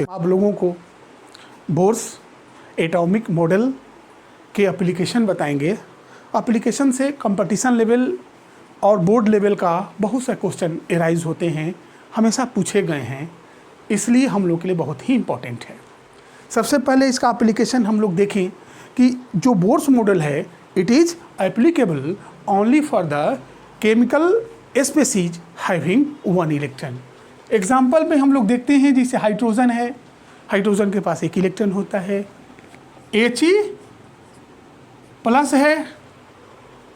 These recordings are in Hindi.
आप लोगों को बोर्स एटॉमिक मॉडल के एप्लीकेशन बताएंगे। एप्लीकेशन से कंपटीशन लेवल और बोर्ड लेवल का बहुत से क्वेश्चन एराइज होते हैं, हमेशा पूछे गए हैं, इसलिए हम लोग के लिए बहुत ही इम्पोर्टेंट है। सबसे पहले इसका एप्लीकेशन हम लोग देखें कि जो बोर्स मॉडल है it is applicable only for the chemical species having one electron. Example में हम लोग देखते हैं जैसे हाइड्रोजन है, हाइड्रोजन के पास एक इलेक्ट्रॉन होता है, He प्लस है,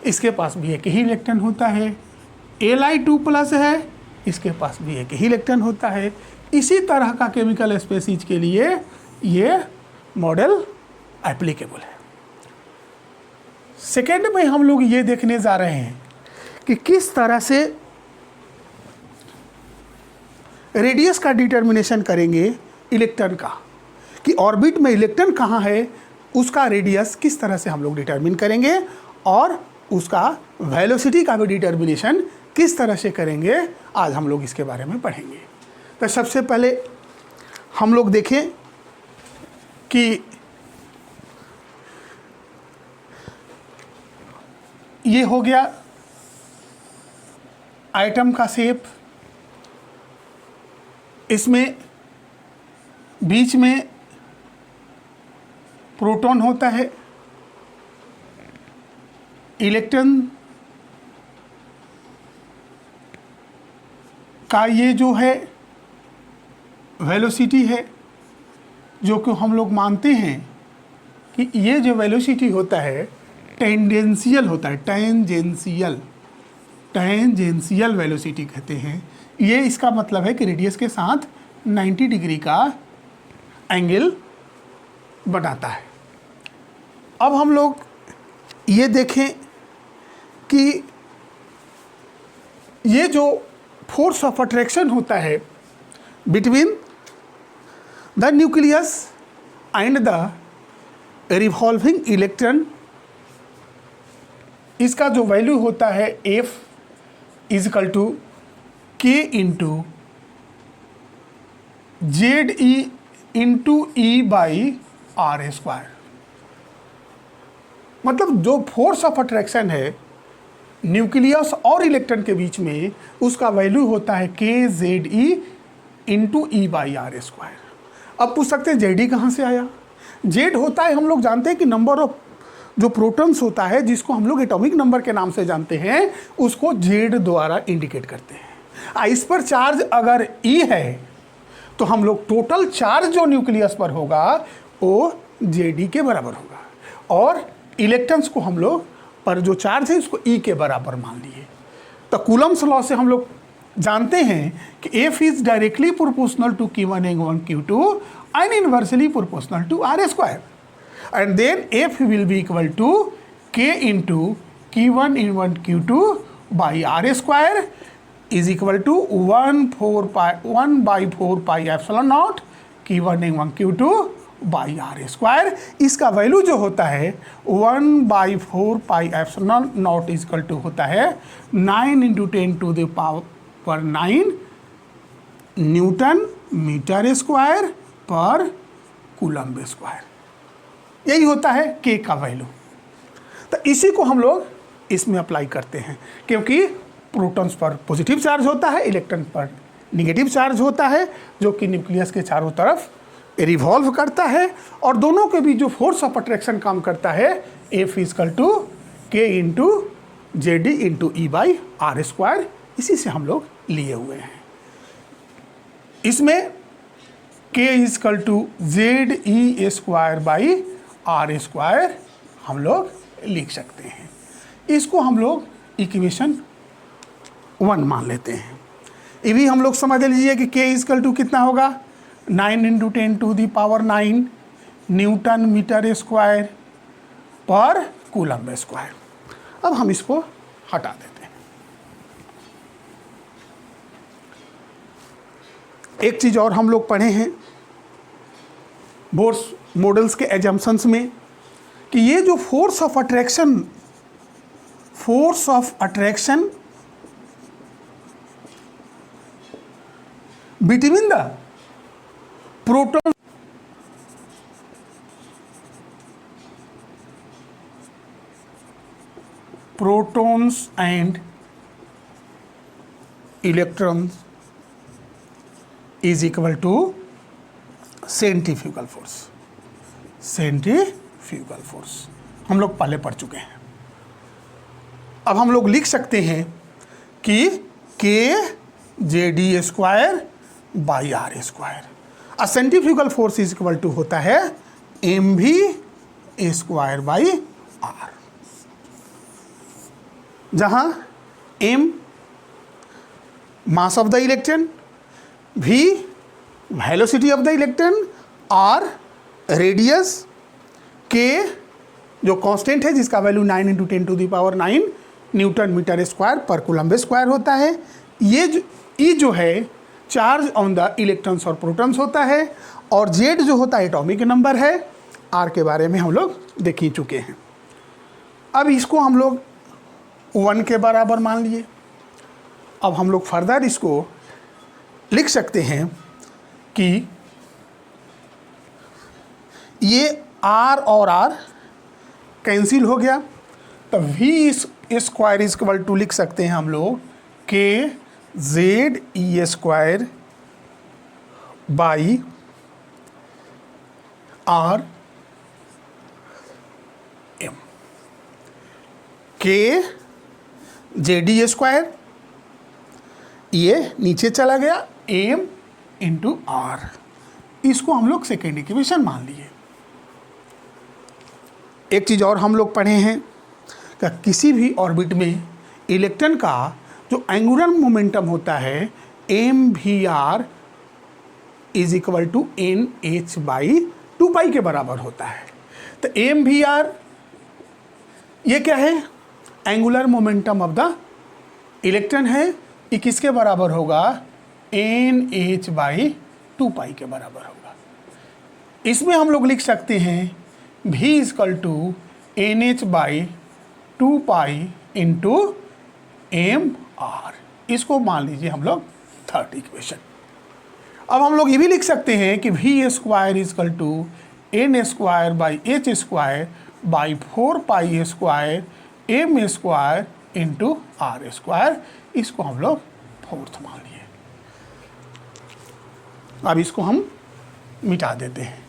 इसके पास भी एक ही इलेक्ट्रॉन होता है, Li2 प्लस है, इसके पास भी एक ही इलेक्ट्रॉन होता है। इसी तरह का केमिकल स्पीसीज के लिए ये मॉडल एप्लीकेबल है। सेकेंड में हम लोग ये देखने जा रहे हैं कि किस तरह से रेडियस का डिटर्मिनेशन करेंगे इलेक्ट्रॉन का, कि ऑर्बिट में इलेक्ट्रॉन कहाँ है उसका रेडियस किस तरह से हम लोग डिटर्मिन करेंगे और उसका वेलोसिटी का भी डिटर्मिनेशन किस तरह से करेंगे, आज हम लोग इसके बारे में पढ़ेंगे। तो सबसे पहले हम लोग देखें कि ये हो गया आइटम का शेप, इसमें बीच में प्रोटॉन होता है, इलेक्ट्रॉन का ये जो है वेलोसिटी है, जो कि हम लोग मानते हैं कि ये जो वेलोसिटी होता है टेंजेंशियल होता है, टेंजेंशियल वेलोसिटी कहते हैं। ये इसका मतलब है कि रेडियस के साथ 90 डिग्री का एंगल बनाता है। अब हम लोग ये देखें कि ये जो फोर्स ऑफ अट्रैक्शन होता है between the nucleus and the revolving electron, इसका जो वैल्यू होता है F is equal to K into ZE into E by R square. मतलब जो फोर्स ऑफ अट्रैक्शन है न्यूक्लियस और इलेक्ट्रॉन के बीच में, उसका वैल्यू होता है KZE into E by R square. अब पूछ सकते हैं ZE कहाँ से आया? Z होता है, हम लोग जानते हैं कि नंबर ऑफ जो प्रोटॉन्स होता है, जिसको हम लोग एटॉमिक नंबर के नाम से जानते हैं, उसको Z द्वारा इंडिकेट करते हैं। इस पर चार्ज अगर E है तो हम लोग टोटल चार्ज जो न्यूक्लियस पर होगा वो ZD के बराबर होगा, और इलेक्ट्रॉन्स को हम लोग पर जो चार्ज है उसको E के बराबर मान लिए। तो कूलम्स लॉ से हम लोग जानते हैं कि F is directly proportional to Q1 N1 Q2 and inversely proportional to R square, and then F will be equal to K into Q1 N1 Q2 by R square is equal to 1 by 4 pi epsilon naught Q1 N1 Q2 by R square। इसका वैल्यू जो होता है 1 by 4 pi epsilon naught is equal to होता है 9 into 10 to the power 9 newton metre square पर कूलम्ब स्क्वायर। यही होता है K का वैल्यू। तो इसी को हम लोग इसमें अप्लाई करते हैं, क्योंकि प्रोटॉन्स पर पॉजिटिव चार्ज होता है, इलेक्ट्रॉन पर निगेटिव चार्ज होता है, जो कि न्यूक्लियस के चारों तरफ रिवॉल्व करता है, और दोनों के बीच जो फोर्स ऑफ अट्रैक्शन काम करता है F equal to K into ZD into E by R square. इसी से हम लोग लिए हुए हैं। इसमें K equal to ZE square by R square हम लोग लिख सकते हैं। इसको हम लोग इक्वेशन 1 मान लेते हैं। ये भी हम लोग समझ लीजिए कि K इक्वल टू कितना होगा 9 into 10 to the power 9 newton metre square पर कूलम्ब स्क्वायर। अब हम इसको हटा देते हैं। एक चीज़ और हम लोग पढ़े हैं बोर्स मॉडल्स के एजम्पशंस में, कि ये जो force of attraction between the proton protons and electrons is equal to centrifugal force. Centrifugal force हम लोग पहले पढ़ चुके हैं। अब हम लोग लिख सकते हैं कि K J D square by R square. और centrifugal force is equal to होता है M V square by R, जहां m mass of the electron, v velocity of the electron, r radius, k जो कांस्टेंट है जिसका वैल्यू 9 × 10⁹ न्यूटन मीटर स्क्वायर पर कूलम्ब स्क्वायर होता है। ये E जो है चार्ज ऑन द इलेक्ट्रॉन्स और प्रोटॉन्स होता है, और Z जो होता है एटॉमिक नंबर है। R के बारे में हम लोग देख ही चुके हैं। अब इसको हम लोग 1 के बराबर मान लिए। अब हम लोग फर्दर इसको लिख सकते हैं कि ये R और R कैंसिल हो गया, तो V square is equal to लिख सकते हैं हम लोग K Z E square by R M. K J D square ये नीचे चला गया, एम इंटू आर, इसको हम लोग सेकेंड इक्वेशन मान लिए। एक चीज़ और हम लोग पढ़े हैं कि किसी भी ऑर्बिट में इलेक्ट्रॉन का जो एंगुलर मोमेंटम होता है M we R is equal to N H by 2 के बराबर होता है। तो एम वी आर ये क्या है? Angular momentum of the electron है। ये किसके बराबर होगा? एन एच बाई 2 के बराबर होगा। इसमें हम लोग लिख सकते हैं v is equal to N H by 2 into M R. इसको मान लीजिए हम लोग थर्ड इक्वेशन। अब हम लोग ये भी लिख सकते हैं कि v square is equal to N square by H square by 4 square M square into R square. इसको हम लोग फोर्थ मान लिए। अब इसको हम मिटा देते हैं।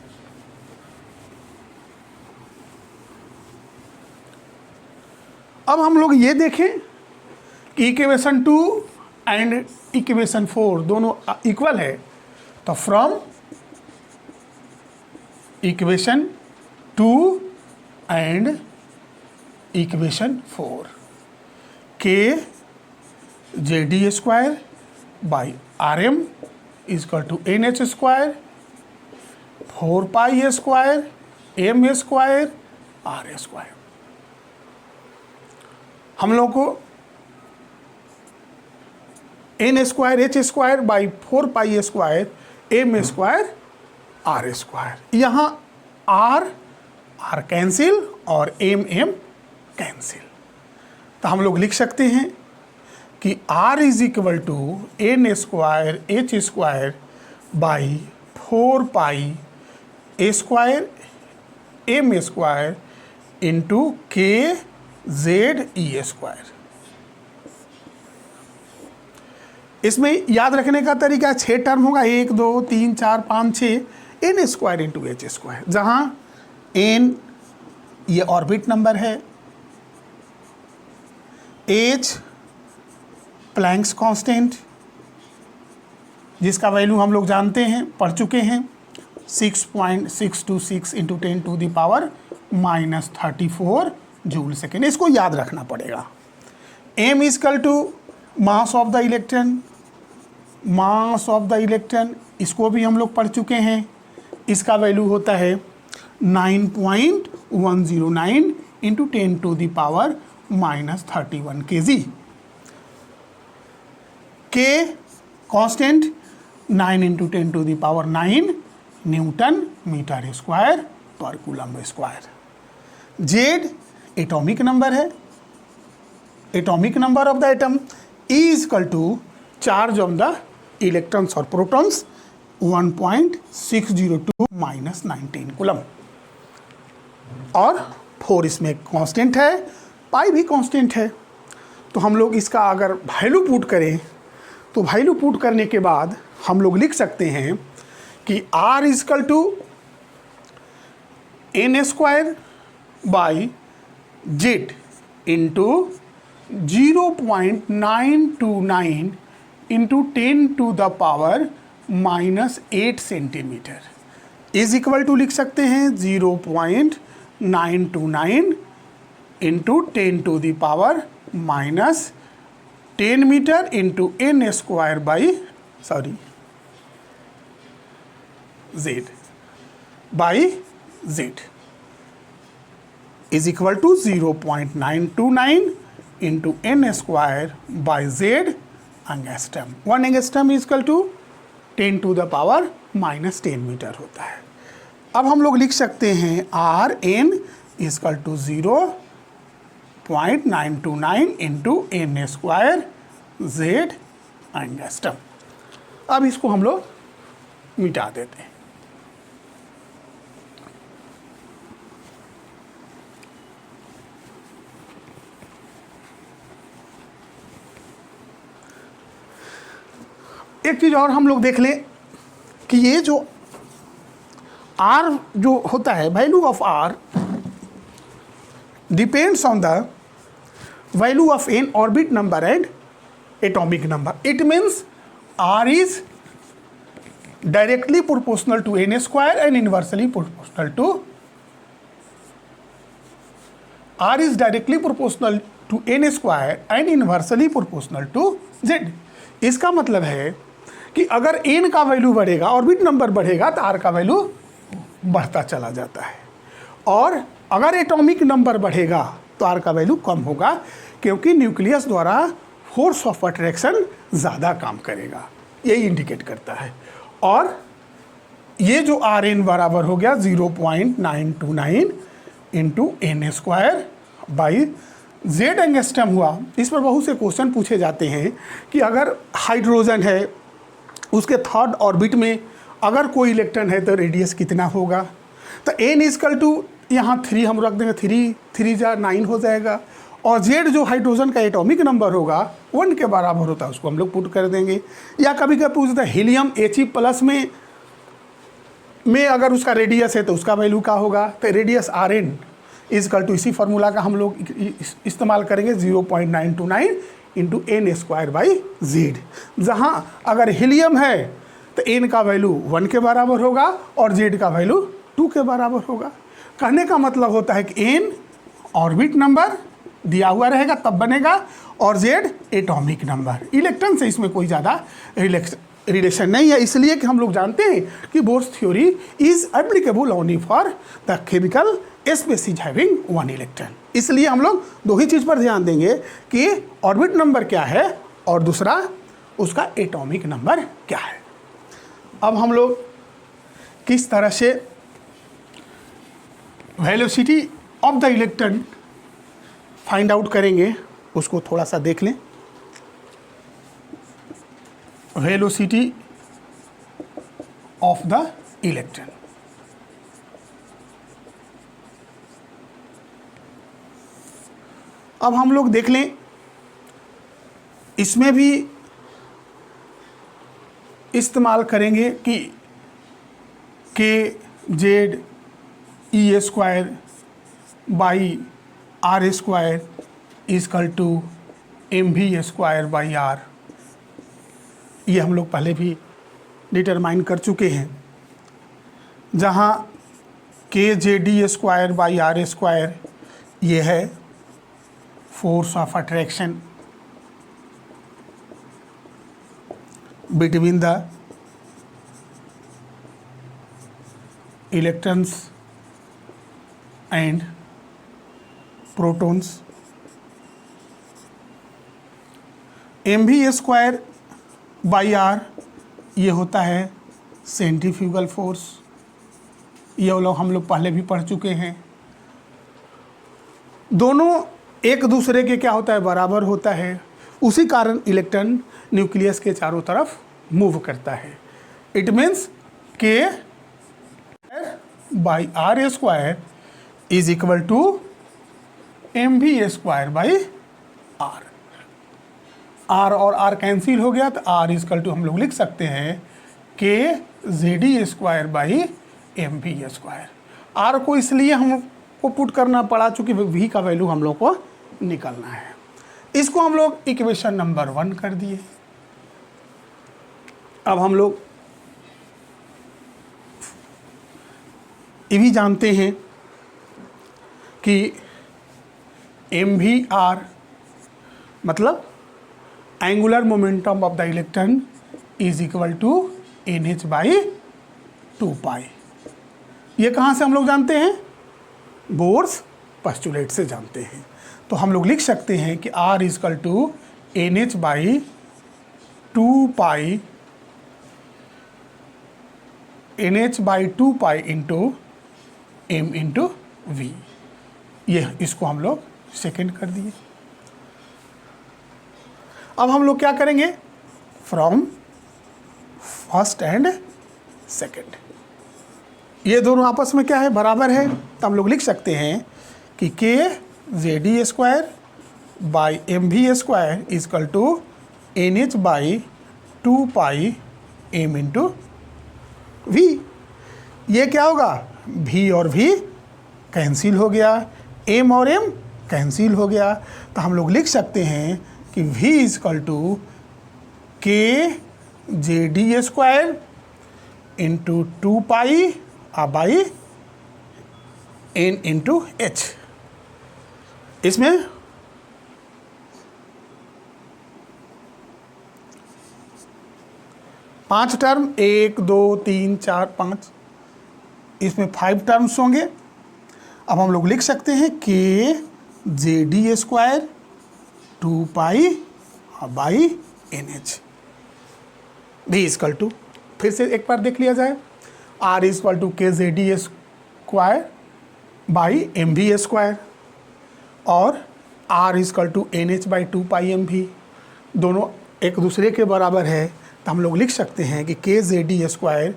अब हम लोग ये देखें कि इक्वेशन 2 एंड इक्वेशन 4 दोनों इक्वल है। तो from equation 2 and equation 4 K J D square by R M is equal to N H square 4 square M square R square. हम लोग को N square H square by 4 square M square R square. यहाँ आर कैंसिल और एम कैंसिल। तो हम लोग लिख सकते हैं कि R is equal to N square H square by 4 square M square into K Z E square. इसमें याद रखने का तरीका 6 टर्म होगा, 1 2 3 4 5 6 N square into H square, जहाँ एन ये ऑर्बिट नंबर है, एच प्लैंक्स कांस्टेंट जिसका वैल्यू हम लोग जानते हैं, पढ़ चुके हैं 6.626 इंटू 10⁻⁻34 जूल सेकेंड। इसको याद रखना पड़ेगा। M is equal to mass of the electron, mass of the electron इसको भी हम लोग पढ़ चुके हैं। इसका वैल्यू होता है 9.109 into 10⁻31 kg। K constant 9 into 10⁹ newton metre square पर coulomb square. Z atomic number है, atomic number of the atom. E is equal to charge of the electrons और प्रोटॉन्स। 1.602 minus 19 coulomb. और 4 इसमें कांस्टेंट है, पाई भी कांस्टेंट है। तो हम लोग इसका अगर वैल्यू पुट करें तो वैल्यू पुट करने के बाद हम लोग लिख सकते हैं कि R is equal to N square by Z into 0.929 into 10 to the power -8 centimetre is equal to लिख सकते हैं 0.929 into 10 to the power -10 metre into N square by Z by Z is equal to 0.929 into N square by Z angstrom. 1 angstrom is equal to 10 to the power -10 metre होता है। अब हम लोग लिख सकते हैं are N is equal to 0.929 into N square Z angstrom. अब इसको हम लोग मिटा देते हैं। एक चीज़ और हम लोग देख लें कि ये जो R जो होता है, value of R depends on the value of N orbit number and atomic number. It means R is directly proportional to N square and inversely proportional to R is directly proportional to n square and inversely proportional to z। इसका मतलब है कि अगर n का वैल्यू बढ़ेगा, ऑर्बिट नंबर बढ़ेगा, तो r का वैल्यू बढ़ता चला जाता है, और अगर एटॉमिक नंबर बढ़ेगा तो r का वैल्यू कम होगा, क्योंकि न्यूक्लियस द्वारा फोर्स ऑफ अट्रैक्शन ज़्यादा काम करेगा, यही इंडिकेट करता है। और ये जो आर एन बराबर हो गया 0.929 into N square by Z angstrom हुआ। इस पर बहुत से क्वेश्चन पूछे जाते हैं कि अगर हाइड्रोजन है, उसके थर्ड ऑर्बिट में अगर कोई इलेक्ट्रॉन है तो रेडियस कितना होगा। तो एन इजकल टू यहाँ 3 हम रख देंगे, 3 जा 9 हो जाएगा, और जेड जो हाइड्रोजन का एटॉमिक नंबर होगा 1 के बराबर होता है, उसको हम लोग पुट कर देंगे। या कभी कभी पूछता है हीलियम He+ में अगर उसका रेडियस है तो उसका वैल्यू क्या होगा। तो radius R N is equal to इसी फार्मूला का हम लोग इस्तेमाल करेंगे 0.929 into N square by Z. जहाँ अगर हीलियम है तो एन का वैल्यू 1 के बराबर होगा और जेड का वैल्यू 2 के बराबर होगा। कहने का मतलब होता है कि एन ऑर्बिट नंबर दिया हुआ रहेगा तब बनेगा, और जेड एटॉमिक नंबर। इलेक्ट्रॉन से इसमें कोई ज़्यादा रिलेशन नहीं है, इसलिए कि हम लोग जानते हैं कि bourse theory is applicable only for the chemical species having 1 electron. इसलिए हम लोग दो ही चीज़ पर ध्यान देंगे कि ऑर्बिट नंबर क्या है और दूसरा उसका एटॉमिक नंबर क्या है। अब हम लोग किस तरह से velocity of the electron find out करेंगे उसको थोड़ा सा देख लें। वेलोसिटी ऑफ द इलेक्ट्रॉन, अब हम लोग देख लें, इसमें भी इस्तेमाल करेंगे कि kz E square by R square is equal to mv square by R. ये हम लोग पहले भी डिटरमाइन कर चुके हैं, जहाँ kz square by R square ये है force of attraction between the electrons and protons. mv square by R ये होता है सेंट्रीफ्यूगल फोर्स, ये लोग हम लोग पहले भी पढ़ चुके हैं। दोनों एक दूसरे के क्या होता है, बराबर होता है, उसी कारण इलेक्ट्रॉन न्यूक्लियस के चारों तरफ मूव करता है। It means K by R square is equal to M we square by R. R और आर कैंसिल हो गया तो आर इजकल टू हम लोग लिख सकते हैं K Z E square by M we square. R को इसलिए हमको पुट करना पड़ा चूँकि वी का वैल्यू हम लोग को निकलना है। इसको हम लोग इक्वेशन नंबर 1 कर दिए। अब हम लोग ये भी जानते हैं कि एम वी आर मतलब angular momentum of the electron is equal to N H by 2 pi. ये कहाँ से हम लोग जानते हैं? बोर्स पोस्टुलेट से जानते हैं। तो हम लोग लिख सकते हैं कि R is equal to N H by 2 pi n H by 2 pi into m into v. ये इसको हम लोग सेकेंड कर दिए। अब हम लोग क्या करेंगे? फ्रॉम फर्स्ट एंड सेकेंड, ये दोनों आपस में क्या है? बराबर है। तो हम लोग लिख सकते हैं कि k Z E square by M we square is equal to N H by 2 pi m into v. ये क्या होगा? भी और भी कैंसिल हो गया, एम और एम कैंसिल हो गया। तो हम लोग लिख सकते हैं कि v is equal to K J D square into 2 pi by N into H. इसमें पांच टर्म, 1 2 3 4 5, इसमें 5 टर्म्स होंगे। अब हम लोग लिख सकते हैं K J D square 2 pi by N H भी इजकल टू, फिर से एक बार देख लिया जाए, are is equal to K J D square by M we square और R is equal to N H by 2 pi M V, दोनों एक दूसरे के बराबर है। तो हम लोग लिख सकते हैं कि K J D square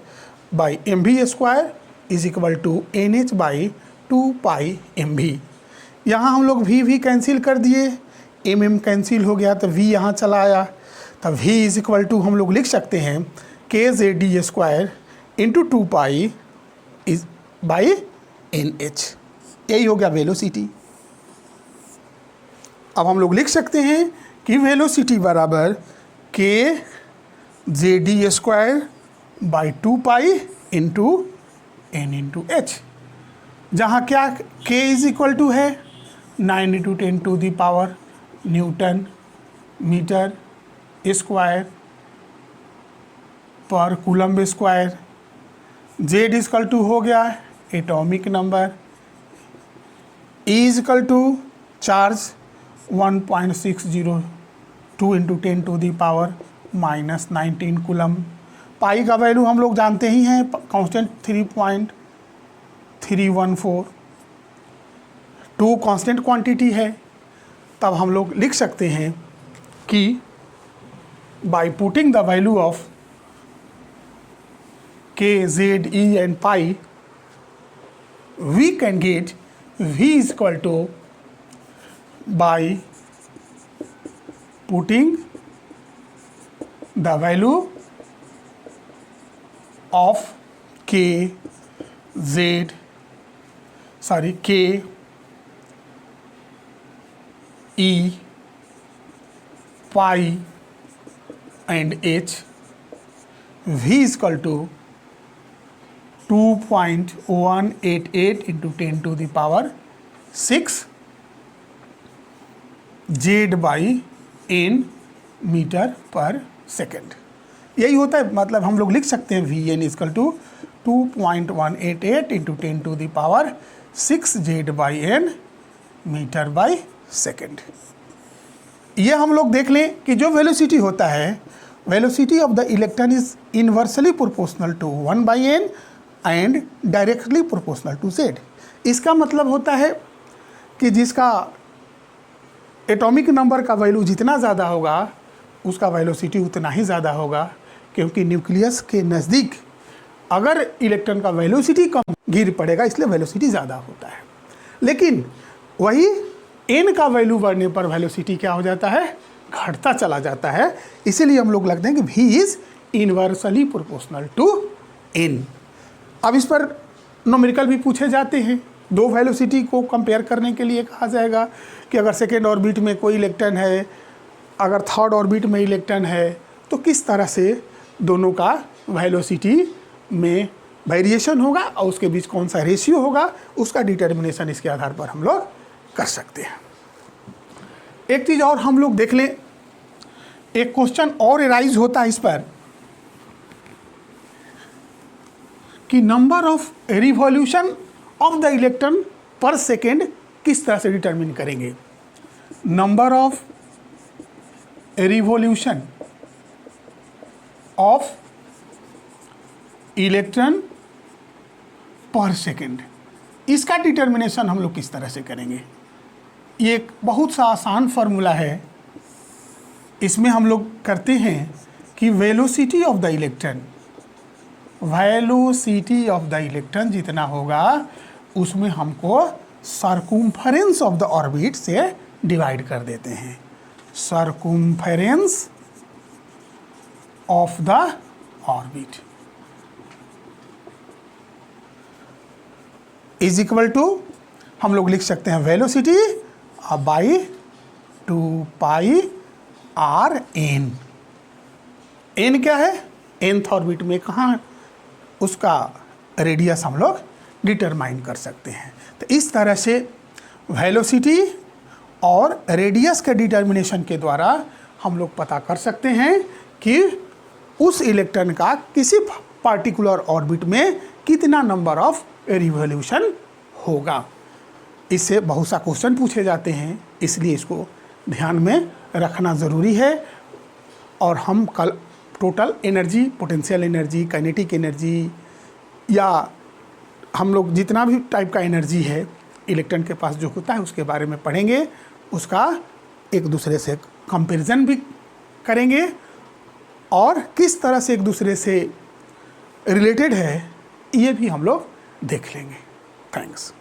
by M we square is equal to N H by 2 pi M V. यहाँ हम लोग भी कैंसिल कर दिए, एम कैंसिल हो गया तो वी यहाँ चला आया। तो वी इज इक्वल टू हम लोग लिख सकते हैं K J D square into 2 pi is by N H. यही हो गया वेलोसिटी। अब हम लोग लिख सकते हैं कि वेलोसिटी बराबर K J D square by 2 pi into N into H, जहाँ क्या के इज इक्वल टू है 9 into 10 to the power newton metre square पर coulomb square. Z is equal to हो गया atomic number, E is equal to charge 1.602 into 10 to the power -19 coulomb. Pi का वैल्यू हम लोग जानते ही हैं, कांस्टेंट 3.314। 2 कांस्टेंट क्वांटिटी है। तब हम लोग लिख सकते हैं कि by putting the value of K Z E and pi we can get v is equal to by putting the value of k e pi and h, v is equal to 2.188 into 10 to the power 6 z by n metre per second. यही होता है, मतलब हम लोग लिख सकते हैं v n is equal to 2.188 into 10 to the power 6 z by n metre by second. ये हम लोग देख लें कि जो वेलोसिटी होता है, velocity of the electron is inversely proportional to 1 by n and directly proportional to z. इसका मतलब होता है कि जिसका एटॉमिक नंबर का वैल्यू जितना ज़्यादा होगा उसका वेलोसिटी उतना ही ज़्यादा होगा, क्योंकि न्यूक्लियस के नज़दीक अगर इलेक्ट्रॉन का वेलोसिटी कम गिर पड़ेगा, इसलिए वेलोसिटी ज़्यादा होता है। लेकिन वही n का वैल्यू बढ़ने पर वेलोसिटी क्या हो जाता है, घटता चला जाता है। इसीलिए हम लोग लगते हैं कि v is inversely proportional to n। अब इस पर न्यूमेरिकल भी पूछे जाते हैं। दो वेलोसिटी को कंपेयर करने के लिए कहा जाएगा कि अगर सेकेंड ऑर्बिट में कोई इलेक्ट्रॉन है, अगर थर्ड ऑर्बिट में इलेक्ट्रॉन है, तो किस तरह से दोनों का वेलोसिटी में वेरिएशन होगा और उसके बीच कौन सा रेशियो होगा, उसका डिटर्मिनेशन इसके आधार पर हम लोग कर सकते हैं। एक चीज़ और हम लोग देख लें, एक क्वेश्चन और एराइज होता है इस पर कि number of revolution of the electron पर सेकेंड किस तरह से डिटरमिन करेंगे। Number of revolution of electron पर सेकेंड, इसका डिटर्मिनेशन हम लोग किस तरह से करेंगे। ये एक बहुत सा आसान फार्मूला है। इसमें हम लोग करते हैं कि velocity of the electron, velocity of the electron जितना होगा उसमें हमको सर्कम्फरेंस ऑफ द ऑर्बिट से डिवाइड कर देते हैं। Circumference of the orbit is equal to, हम लोग लिख सकते हैं velocity by 2 pi r n. N क्या है, nth ऑर्बिट में कहाँ, उसका रेडियस हम लोग डिटरमाइन कर सकते हैं। तो इस तरह से वेलोसिटी और रेडियस के डिटर्मिनेशन के द्वारा हम लोग पता कर सकते हैं कि उस इलेक्ट्रॉन का किसी पार्टिकुलर ऑर्बिट में कितना नंबर ऑफ रिवॉल्यूशन होगा। इससे बहुत सा क्वेश्चन पूछे जाते हैं, इसलिए इसको ध्यान में रखना ज़रूरी है। और हम कल total energy, potential energy, kinetic energy, या हम लोग जितना भी टाइप का एनर्जी है इलेक्ट्रॉन के पास जो होता है उसके बारे में पढ़ेंगे, उसका एक दूसरे से कंपैरिजन भी करेंगे और किस तरह से एक दूसरे से रिलेटेड है ये भी हम लोग देख लेंगे। थैंक्स।